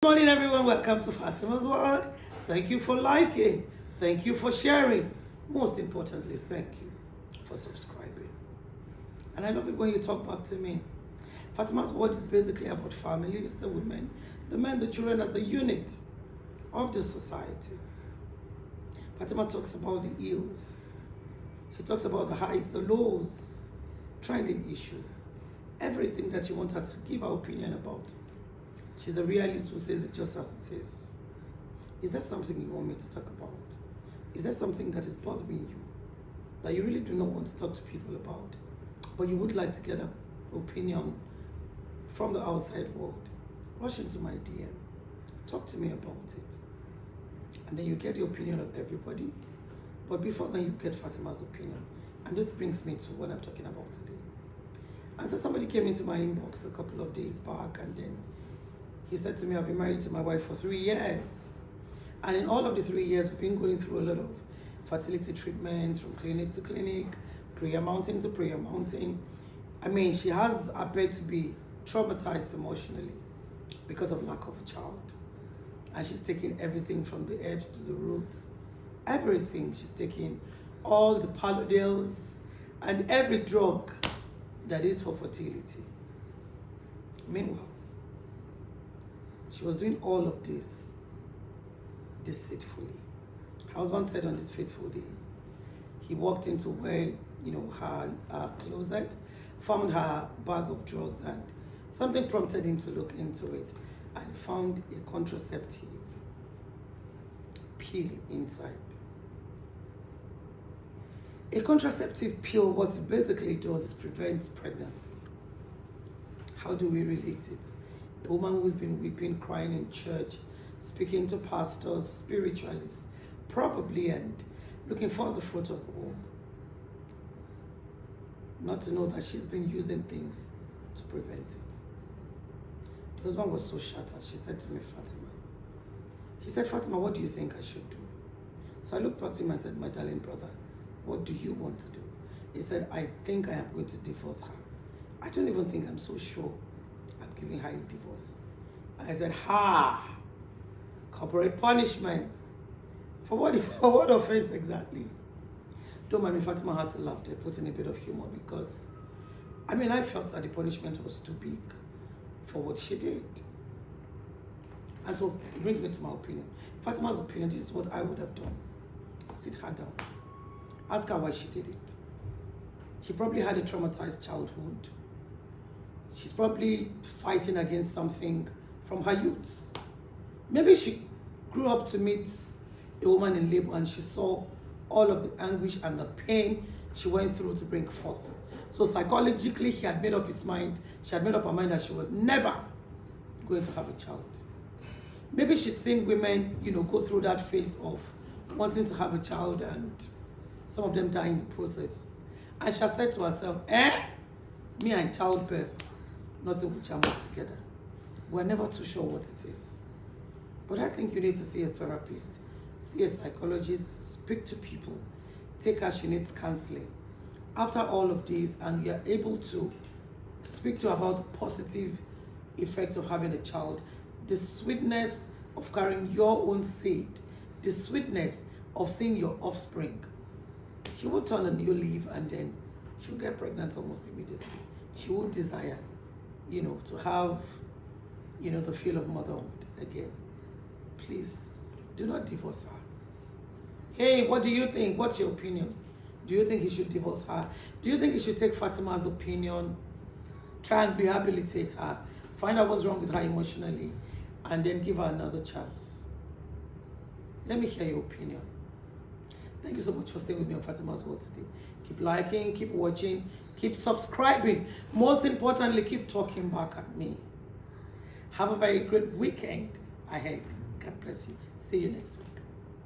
Good morning, everyone. Welcome to Fatima's World. Thank you for liking. Thank you for sharing. Most importantly, thank you for subscribing. And I love it when you talk back to me. Fatima's World is basically about families, the women, the men, the children as a unit of the society. Fatima talks about the ills. She talks about the highs, the lows, trending issues, everything that you want her to give her opinion about. She's a realist who says it just as it is. Is there something you want me to talk about? Is there something that is bothering you that you really do not want to talk to people about, but you would like to get an opinion from the outside world? Rush into my DM. Talk to me about it. And then you get the opinion of everybody. But before then, you get Fatima's opinion. And this brings me to what I'm talking about today. And so somebody came into my inbox a couple of days back, and then he said to me, I've been married to my wife for 3 years. And in all of the 3 years, we've been going through a lot of fertility treatments from clinic to clinic, prayer mountain to prayer mountain. I mean, she has appeared to be traumatized emotionally because of lack of a child. And she's taking everything from the herbs to the roots, everything. She's taking all the Palodils and every drug that is for fertility. Meanwhile, she was doing all of this deceitfully. Her husband said on this fateful day, he walked into where, her closet, found her bag of drugs, and something prompted him to look into it, and found a contraceptive pill inside. A contraceptive pill, what it basically does is prevents pregnancy. How do we relate it? A woman who's been weeping, crying in church, speaking to pastors, spiritualists, probably, and looking for the fruit of the womb. Not to know that she's been using things to prevent it. The husband was so shattered. She said to me, Fatima. He said, Fatima, what do you think I should do? So I looked back to him and said, my darling brother, what do you want to do? He said, I think I am going to divorce her. I don't even think I'm so sure I'm giving her a divorce. And I said, corporate punishment. For what offense exactly? Don't mind me, Fatima had to laugh there, put in a bit of humor, because I felt that the punishment was too big for what she did. And so it brings me to my opinion. Fatima's opinion, this is what I would have done. Sit her down. Ask her why she did it. She probably had a traumatized childhood. She's probably fighting against something from her youth. Maybe she grew up to meet a woman in labor and she saw all of the anguish and the pain she went through to bring forth. So psychologically, she had made up her mind that she was never going to have a child. Maybe she's seen women, go through that phase of wanting to have a child, and some of them die in the process. And she has said to herself, me and childbirth, nothing will jam us together. We're never too sure what it is. But I think you need to see a therapist, see a psychologist, speak to people, take her, she needs counseling. After all of this, and you're able to speak to her about the positive effects of having a child, the sweetness of carrying your own seed, the sweetness of seeing your offspring. She will turn a new leaf, and then she'll get pregnant almost immediately. She will desire, to have, the feel of motherhood again. Please, do not divorce her. Hey, what do you think? What's your opinion? Do you think he should divorce her? Do you think he should take Fatima's opinion, try and rehabilitate her, find out what's wrong with her emotionally, and then give her another chance? Let me hear your opinion. Thank you so much for staying with me on Fatima's World today. Keep liking, keep watching, keep subscribing. Most importantly, keep talking back at me. Have a very great weekend ahead. God bless you. See you next week.